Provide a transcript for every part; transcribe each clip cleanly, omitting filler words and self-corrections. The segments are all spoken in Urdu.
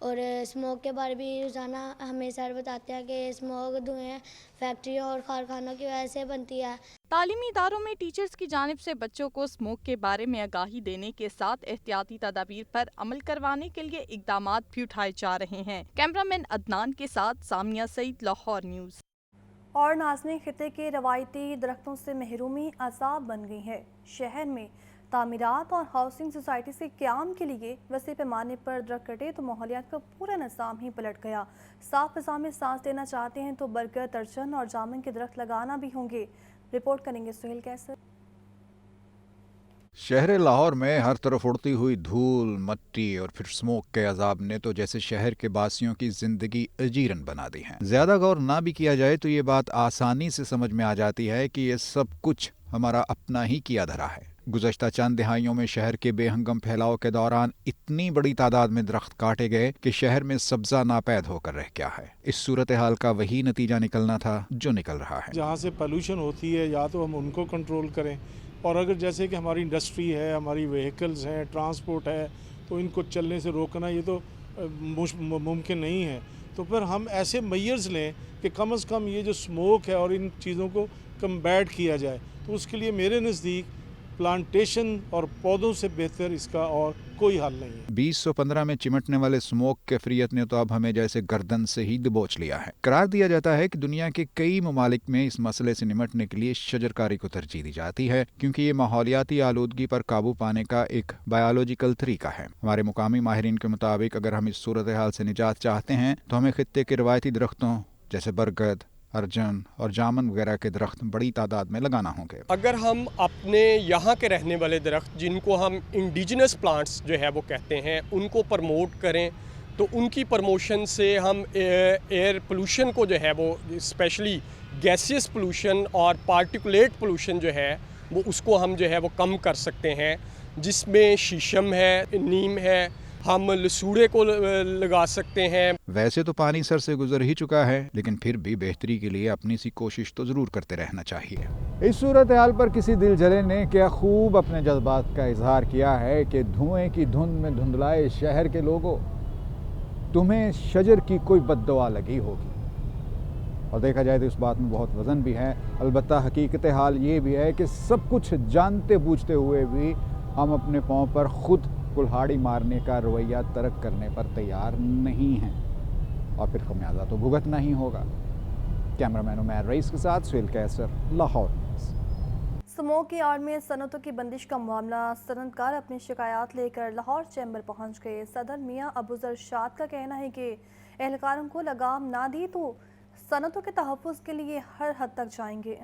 اور اسموک کے بارے بھی روزانہ ہمیں سر بتاتے ہیں کہ اسموک دھوئیں فیکٹریوں اور کارخانوں کی وجہ سے بنتی ہے۔ تعلیمی اداروں میں ٹیچرز کی جانب سے بچوں کو اسموک کے بارے میں آگاہی دینے کے ساتھ احتیاطی تدابیر پر عمل کروانے کے لیے اقدامات بھی اٹھائے جا رہے ہیں۔ کیمرامین عدنان کے ساتھ سامیہ سعید، لاہور نیوز۔ اور ناظرین، خطے کے روایتی درختوں سے محرومی عذاب بن گئی ہے۔ شہر میں تعمیرات اور ہاؤسنگ سوسائٹی سے قیام کے لیے وسیع پیمانے پر درخت کٹے تو ماحولیات کا پورا نظام ہی پلٹ گیا۔ صاف فضا میں سانس لینا چاہتے ہیں تو برگد، ارجن اور جامن کے درخت لگانا بھی ہوں گے۔ رپورٹ کریں گے سہیل کیسر۔ شہر لاہور میں ہر طرف اڑتی ہوئی دھول، مٹی اور پھر سموک کے عذاب نے تو جیسے شہر کے باسیوں کی زندگی اجیرن بنا دی ہے۔ زیادہ غور نہ بھی کیا جائے تو یہ بات آسانی سے سمجھ میں آ جاتی ہے کہ یہ سب کچھ ہمارا اپنا ہی کیا دھرا ہے۔ گزشتہ چند دہائیوں میں شہر کے بے ہنگم پھیلاؤ کے دوران اتنی بڑی تعداد میں درخت کاٹے گئے کہ شہر میں سبزہ ناپید ہو کر رہ گیا ہے۔ اس صورتحال کا وہی نتیجہ نکلنا تھا جو نکل رہا ہے۔ جہاں سے پولوشن ہوتی ہے یا تو ہم ان کو کنٹرول کریں، اور اگر جیسے کہ ہماری انڈسٹری ہے، ہماری وہیکلز ہیں، ٹرانسپورٹ ہے، تو ان کو چلنے سے روکنا یہ تو ممکن نہیں ہے۔ تو پھر ہم ایسے میئرز لیں کہ کم از کم یہ جو سموک ہے اور ان چیزوں کو کمبیٹ کیا جائے۔ تو اس کے لیے میرے نزدیک پلانٹیشن اور پودوں سے بہتر اس کا اور کوئی حل نہیں ہے۔ 2015 میں چمٹنے والے سموک کیفریت نے تو اب ہمیں جیسے گردن سے ہی دبوچ لیا ہے۔ قرار دیا جاتا ہے کہ دنیا کے کئی ممالک میں اس مسئلے سے نمٹنے کے لیے شجرکاری کو ترجیح دی جاتی ہے، کیونکہ یہ ماحولیاتی آلودگی پر قابو پانے کا ایک بایولوجیکل طریقہ ہے۔ ہمارے مقامی ماہرین کے مطابق اگر ہم اس صورتحال سے نجات چاہتے ہیں تو ہمیں خطے کے روایتی درختوں جیسے برگد، ارجن اور جامن وغیرہ کے درخت بڑی تعداد میں لگانا ہوں گے۔ اگر ہم اپنے یہاں کے رہنے والے درخت جن کو ہم انڈیجنس پلانٹس جو ہے وہ کہتے ہیں ان کو پرموٹ کریں تو ان کی پرموشن سے ہم ایئر پولوشن کو جو ہے وہ اسپیشلی گیسیس پولوشن اور پارٹیکولیٹ پولوشن جو ہے وہ اس کو ہم جو ہے وہ کم کر سکتے ہیں، جس میں شیشم ہے، نیم ہے، ہم لسوڑے کو لگا سکتے ہیں۔ ویسے تو پانی سر سے گزر ہی چکا ہے، لیکن پھر بھی بہتری کے لیے اپنی سی کوشش تو ضرور کرتے رہنا چاہیے۔ اس صورتحال پر کسی دل جلے نے کیا خوب اپنے جذبات کا اظہار کیا ہے کہ دھوئیں کی دھند میں دھندلائے شہر کے لوگوں، تمہیں شجر کی کوئی بد دعا لگی ہوگی۔ اور دیکھا جائے تو اس بات میں بہت وزن بھی ہے، البتہ حقیقت حال یہ بھی ہے کہ سب کچھ جانتے بوجھتے ہوئے بھی ہم اپنے پاؤں پر خود کلہاڑی مارنے کا رویہ ترک کرنے پر تیار نہیں ہیں، اور پھر خمیازہ تو بھگتنا ہی ہوگا۔ کیمرامین عمیر رئیس کے ساتھ سہیل کیسر، لاہور نیوز۔ سموک کی آڑ میں صنعتوں کی بندش کا معاملہ، صنعتکار اپنی شکایات لے کر لاہور چیمبر پہنچ گئے۔ صدر میاں ابوذر شاد کا کہنا ہے کہ اہلکاروں کو لگام نہ دی تو صنعتوں کے تحفظ کے لیے ہر حد تک جائیں گے۔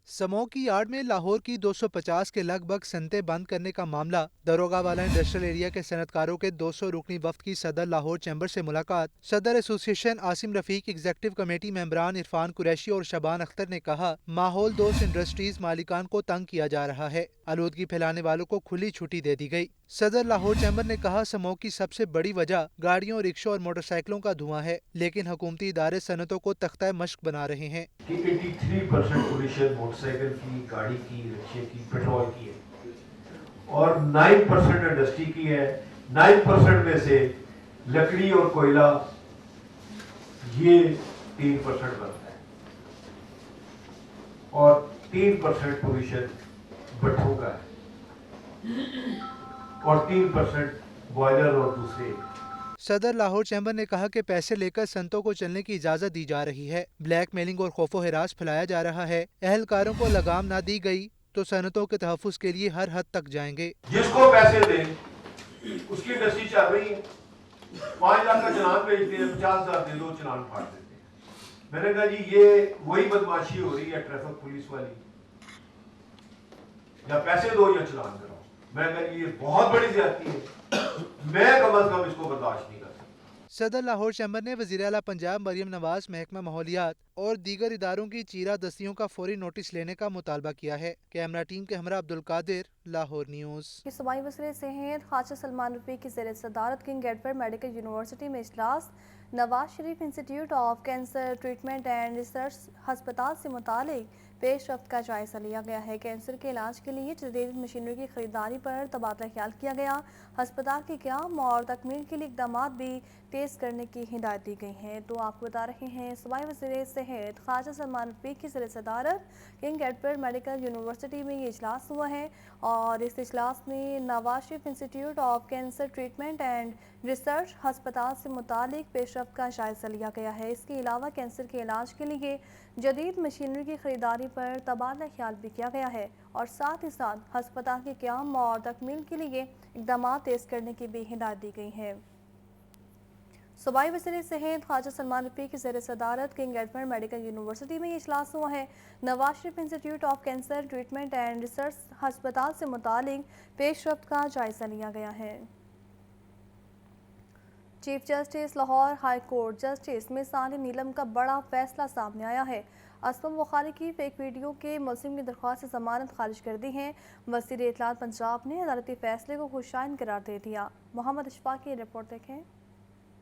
سموک کی آڑ میں لاہور کی 250 کے لگ بھگ صنعتیں بند کرنے کا معاملہ، داروغہ والا انڈسٹریل ایریا کے صنعتکاروں کے 200 رکنی وفد کی صدر لاہور چیمبر سے ملاقات۔ صدر ایسوسی ایشن عاصم رفیق، ایگزیکٹو کمیٹی ممبران عرفان قریشی اور شبان اختر نے کہا، ماحول دوست انڈسٹریز مالکان کو تنگ کیا جا رہا ہے، آلودگی پھیلانے والوں کو کھلی چھٹی دے دی گئی۔ صدر لاہور چیمبر نے کہا، سموک کی سب سے بڑی وجہ گاڑیوں، رکشوں اور موٹر سائیکلوں کا دھواں ہے، لیکن حکومتی ادارے صنعتوں کو تختہ مشق بنا رہے ہیں۔ 83% پولیشن موٹر سائیکل کی، گاڑی کی، رکشے کی، پیٹرول کی ہے، اور 9% انڈسٹری کی ہے۔ 9% میں سے لکڑی اور کوئلہ یہ 3% بنتا ہے، اور 3% پولیشن بٹھوں کا ہے، اور 3% بوائلر اور دوسرے۔ صدر لاہور چیمبر نے کہا کہ پیسے لے کر صنعتوں کو چلنے کی اجازت دی جا رہی ہے، بلیک میلنگ اور خوف و ہراس پھیلایا جا رہا ہے، اہلکاروں کو لگام نہ دی گئی تو صنعتوں کے تحفظ کے لیے ہر حد تک جائیں گے۔ جس کو پیسے دیں اس کی انڈسٹری چل رہی ہے، 5 لاکھ کا چلان بھیجتے ہیں، 50,000 دے دو، چلان پھاڑ دیتے ہیں۔ میں نے کہا جی یہ وہی بدماشی ہو رہی ہے ٹریفک پولیس والی، یا پیسے دو یا چلان کراؤ۔ میں کہا یہ بہت بڑی زیادتی ہے، میں کم از کم اس کو برداشت نہیں کر سکتا۔ صدر لاہور چیمبر نے وزیر اعلیٰ پنجاب مریم نواز، محکمہ ماحولیات اور دیگر اداروں کی چیرہ دستیوں کا فوری نوٹس لینے کا مطالبہ کیا ہے۔ کیمرہ ٹیم کے ہمراہ عبدالقادر، لاہور نیوز۔ صوبائی وزیر صحت خواجہ سلمان رفیق کی زیر صدارت کنگ ایڈورڈ میڈیکل یونیورسٹی میں اجلاس، نواز شریف انسٹی ٹیوٹ of cancer treatment and research ہسپتال سے متعلق پیش رفت کا جائزہ لیا گیا ہے۔ کینسر کے علاج کے لیے جدید مشینری کی خریداری پر تبادلہ خیال کیا گیا۔ ہسپتال کے قیام اور تکمیل کے لیے اقدامات بھی تیز کرنے کی ہدایت دی گئی ہیں۔ تو آپ کو بتا رہے ہیں صوبائی وزیر صحت خواجہ سلمان رفیق کی زیر صدارت کنگ ایڈورڈ میڈیکل یونیورسٹی میں یہ اجلاس ہوا ہے، اور اس اجلاس میں Nawaz Sharif institute of cancer treatment and research ہسپتال سے متعلق پیش رفت کا جائزہ لیا گیا ہے۔ اس کے علاوہ کینسر کے علاج کے لیے جدید مشینری کی خریداری پر تبادلہ خیال بھی کیا گیا ہے، اور ساتھ ہی ساتھ ہسپتال کے قیام اور تکمیل کے لیے اقدامات تیز کرنے کی بھی ہدایت دی گئی ہے۔ صوبائی وزیر صحت خواجہ سلمان رفیق کی زیر صدارت کنگ ایڈورڈ میڈیکل یونیورسٹی میں یہ اجلاس ہوا ہے۔ Nawaz Sharif institute of cancer treatment and research ہسپتال سے متعلق پیش رفت کا جائزہ لیا گیا ہے۔ Chief justice Lahore high court justice مثال نیلم کا بڑا فیصلہ سامنے آیا ہے۔ اسما بخاری کی فیک ویڈیو کے ملزم کی درخواست ضمانت خارج کر دی ہے۔ وزیر اطلاعات پنجاب نے عدالتی فیصلے کو خوشائند قرار دے دیا۔ محمد اشفاق کی رپورٹ دیکھیں۔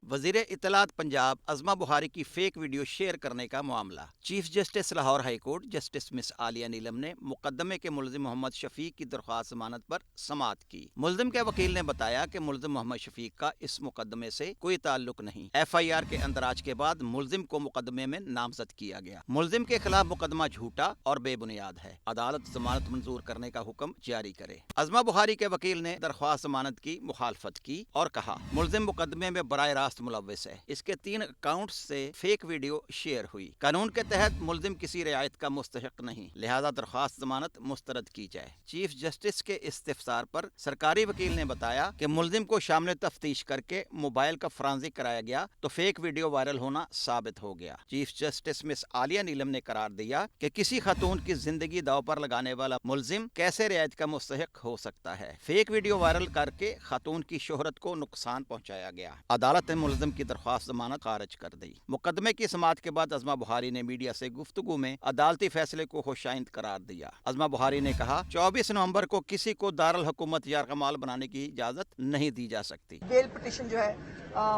وزیر اطلاعات پنجاب اسما بخاری کی فیک ویڈیو شیئر کرنے کا معاملہ۔ Chief justice Lahore high court justice miss Aliya Neelam نے مقدمے کے ملزم محمد شفیق کی درخواست ضمانت پر سماعت کی۔ ملزم کے وکیل نے بتایا کہ ملزم محمد شفیق کا اس مقدمے سے کوئی تعلق نہیں۔ ایف آئی آر کے اندراج کے بعد ملزم کو مقدمے میں نامزد کیا گیا۔ ملزم کے خلاف مقدمہ جھوٹا اور بے بنیاد ہے۔ عدالت ضمانت منظور کرنے کا حکم جاری کرے۔ اسما بخاری کے وکیل نے درخواست ضمانت کی مخالفت کی اور کہا ملزم مقدمے میں براہ راست ملوث ہے۔ اس کے 3 اکاؤنٹ سے فیک ویڈیو شیئر ہوئی۔ قانون کے تحت ملزم کسی رعایت کا مستحق نہیں، لہذا درخواست ضمانت مسترد کی جائے۔ چیف جسٹس کے استفسار پر سرکاری وکیل نے بتایا کہ ملزم کو شامل تفتیش کر کے موبائل کا فرانزک کرایا گیا تو فیک ویڈیو وائرل ہونا ثابت ہو گیا۔ Chief justice miss Aliya Neelam نے قرار دیا کہ کسی خاتون کی زندگی داؤ پر لگانے والا ملزم کیسے رعایت کا مستحق ہو سکتا ہے۔ فیک ویڈیو وائرل کر کے خاتون کی شہرت کو نقصان پہنچایا گیا۔ عدالت نے ملزم کی درخواست ضمانت خارج کر دی۔ مقدمے کی سماعت کے بعد اسما بخاری نے میڈیا سے گفتگو میں عدالتی فیصلے کو خوشائند قرار دیا۔ اسما بخاری نے کہا 24 نومبر کو کسی کو دارالحکومت یرغمال بنانے کی اجازت نہیں دی جا سکتی۔ بیل پٹیشن جو ہے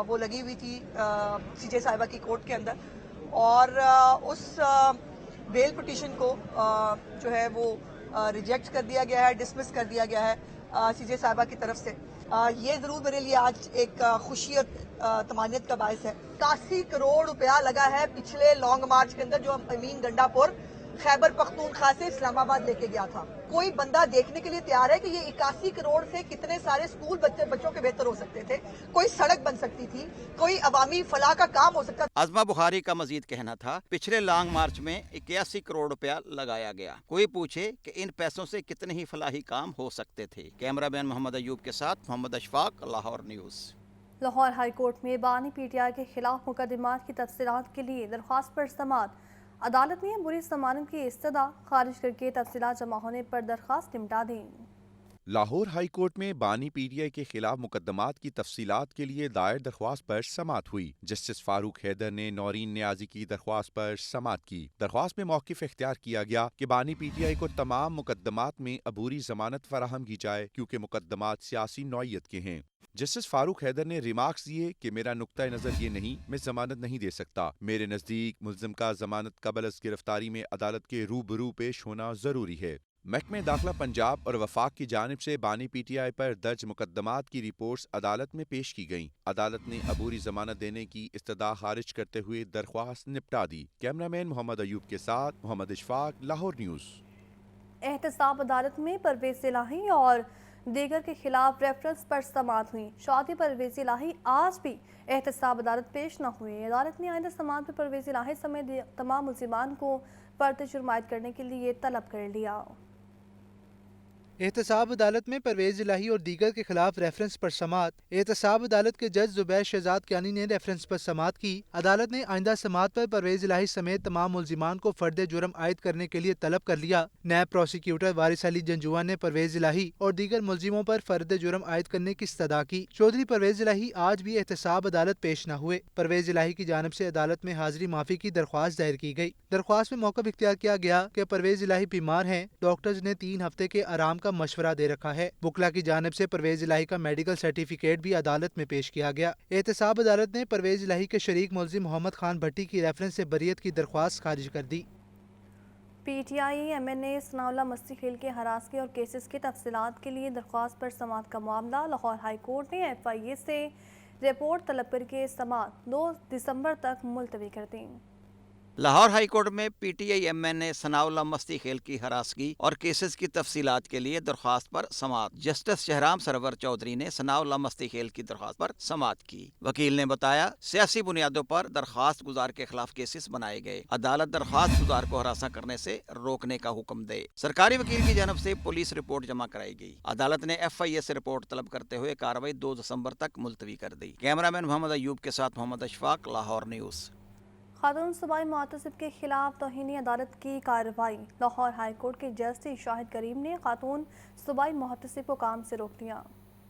وہ لگی ہوئی تھی سی جے صاحبہ کی کورٹ کے اندر، اور اس بیل پٹیشن کو جو ہے وہ ریجیکٹ کر دیا گیا ہے، ڈسمس کر دیا گیا ہے سی جے صاحبہ کی طرف سے۔ یہ ضرور میرے لیے آج ایک خوشی اور طمانینت کا باعث ہے۔ 81 کروڑ روپیہ لگا ہے پچھلے لانگ مارچ کے اندر جو امین گنڈا پور خیبر پختونخوا سے اسلام آباد لے کے گیا تھا۔ کوئی بندہ دیکھنے کے لیے تیار ہے کہ یہ 81 کروڑ سے کتنے سارے اسکول بچوں کے بہتر ہو سکتے تھے، کوئی سڑک بن سکتی تھی، کوئی عوامی فلاح کا کام ہو سکتا تھا۔ اسما بخاری کا مزید کہنا تھا پچھلے لانگ مارچ میں 81 کروڑ روپیہ لگایا گیا، کوئی پوچھے کہ ان پیسوں سے کتنے ہی فلاحی کام ہو سکتے تھے۔ کیمرہ مین محمد ایوب کے ساتھ Muhammad Ashfaq, Lahore news. Lahore high court میں بانی پی ٹی آئی کے خلاف مقدمات کی تفصیلات کے لیے درخواست پر سماعت۔ عدالت نے بری ضمانت کی استدعا خارج کر کے تفصیلات جمع ہونے پر درخواست نمٹا دی۔ لاہور ہائی کورٹ میں بانی پی ٹی آئی کے خلاف مقدمات کی تفصیلات کے لیے دائر درخواست پر سماعت ہوئی۔ جسٹس فاروق حیدر نے نورین نیازی کی درخواست پر سماعت کی۔ درخواست میں موقف اختیار کیا گیا کہ بانی پی ٹی آئی کو تمام مقدمات میں عبوری ضمانت فراہم کی جائے کیونکہ مقدمات سیاسی نوعیت کے ہیں۔ جسٹس فاروق حیدر نے ریمارکس دیے کہ میرا نقطہ نظر یہ نہیں، میں ضمانت نہیں دے سکتا۔ میرے نزدیک ملزم کا ضمانت قبل از گرفتاری میں عدالت کے روبرو پیش ہونا ضروری ہے۔ محکمہ داخلہ پنجاب اور وفاق کی جانب سے بانی پی ٹی آئی پر درج مقدمات کی رپورٹس عدالت میں پیش کی گئیں۔ عدالت نے عبوری ضمانت دینے کی استدعا خارج کرتے ہوئے درخواست نپٹا دی۔ کیمرہ مین محمد ایوب کے ساتھ محمد اشفاق، لاہور نیوز۔ احتساب عدالت میں پرویز الہی اور دیگر کے خلاف ریفرنس پر سماعت ہوئی۔ شادی پرویز الہی آج بھی احتساب عدالت پیش نہ ہوئے۔ عدالت نے آئندہ سماعت پر پرویز الہی سمیت تمام ملزمان کو فرد جرم عائد کرنے کے لیے طلب کر لیا۔ احتساب عدالت میں پرویز الہی اور دیگر کے خلاف ریفرنس پر سماعت۔ احتساب عدالت کے جج زبیر شہزاد کیانی نے ریفرنس پر سماعت کی۔ عدالت نے آئندہ سماعت پر پرویز الہی سمیت تمام ملزمان کو فرد جرم عائد کرنے کے لیے طلب کر لیا۔ نیب پروسیکیوٹر وارث علی جنجوعہ نے پرویز الہی اور دیگر ملزموں پر فرد جرم عائد کرنے کی استدعا کی۔ چودھری پرویز الہی آج بھی احتساب عدالت پیش نہ ہوئے۔ پرویز الہی کی جانب سے عدالت میں حاضری معافی کی درخواست دائر کی گئی۔ درخواست میں موقف اختیار کیا گیا کہ پرویز الہی بیمار ہیں، ڈاکٹرز نے 3 ہفتے کے آرام کا مشورہ دے رکھا ہے۔ وکلا کی جانب سے پرویز الہی کا میڈیکل سرٹیفکیٹ بھی عدالت میں پیش کیا گیا۔ احتساب عدالت نے پرویز الہی کے شریک ملزم محمد خان بھٹی کی ریفرنس سے بریت کی درخواست خارج کر دی۔ PTI MNA ثناءاللہ مستحیل کے ہراسگی اور کیسز کی تفصیلات کے لیے درخواست پر سماعت کا معاملہ لاہور ہائی کورٹ نے FIA سے رپورٹ طلب کر کے سماعت 2 دسمبر تک ملتوی کر دی۔ لاہور ہائی کورٹ میں PTI MNA ثناءاللہ مستحیل کی ہراسگی اور کیسز کی تفصیلات کے لیے درخواست پر سماعت جسٹس شہرام سرور چودھری نے ثناءاللہ مستحیل کی درخواست پر سماعت کی۔ وکیل نے بتایا سیاسی بنیادوں پر درخواست گزار کے خلاف کیسز بنائے گئے، عدالت درخواست گزار کو ہراساں کرنے سے روکنے کا حکم دے۔ سرکاری وکیل کی جانب سے پولیس رپورٹ جمع کرائی گئی۔ عدالت نے FIA سے رپورٹ طلب کرتے ہوئے کارروائی 2 دسمبر تک ملتوی کر دی۔ کیمرامین محمد ایوب کے ساتھ محمد اشفاق، لاہور نیوز۔ خاتون صوبائی محتسب کے خلاف توہین عدالت کی کارروائی، لاہور ہائی کورٹ کے جسٹس شاہد کریم نے خاتون صوبائی محتسب کو کام سے روک دیا۔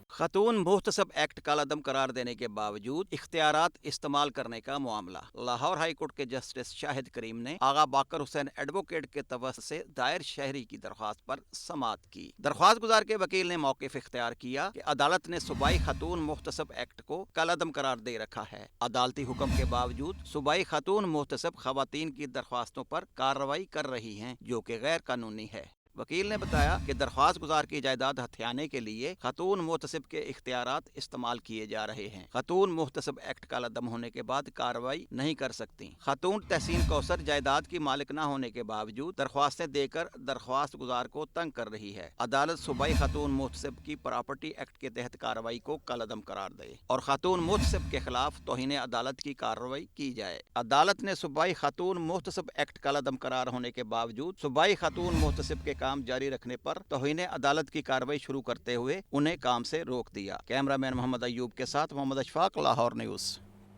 خاتون محتسب ایکٹ کالعدم قرار دینے کے باوجود اختیارات استعمال کرنے کا معاملہ، لاہور ہائی کورٹ کے جسٹس شاہد کریم نے آغا باقر حسین ایڈوکیٹ کے توسط سے دائر شہری کی درخواست پر سماعت کی۔ درخواست گزار کے وکیل نے موقف اختیار کیا کہ عدالت نے صوبائی خاتون محتسب ایکٹ کو کالعدم قرار دے رکھا ہے۔ عدالتی حکم کے باوجود صوبائی خاتون محتسب خواتین کی درخواستوں پر کارروائی کر رہی ہیں، جو کہ غیر قانونی ہے۔ وکیل نے بتایا کہ درخواست گزار کی جائیداد ہتھیانے کے لیے خاتون محتسب کے اختیارات استعمال کیے جا رہے ہیں۔ خاتون محتسب ایکٹ کالعدم ہونے کے بعد کارروائی نہیں کر سکتی۔ خاتون تحسین کوثر جائیداد کی مالک نہ ہونے کے باوجود درخواستیں دے کر درخواست گزار کو تنگ کر رہی ہے۔ عدالت صوبائی خاتون محتسب کی پراپرٹی ایکٹ کے تحت کارروائی کو کالعدم قرار دے اور خاتون محتسب کے خلاف توہین عدالت کی کارروائی کی جائے۔ عدالت نے صوبائی خاتون محتسب ایکٹ کالعدم قرار ہونے کے باوجود صوبائی خاتون محتسب کے کام جاری رکھنے پر توہین عدالت کی کارروائی شروع کرتے ہوئے انہیں کام سے روک دیا۔ کیمرامین محمد ایوب کے ساتھ محمد اشفاق، لاہور نیوز۔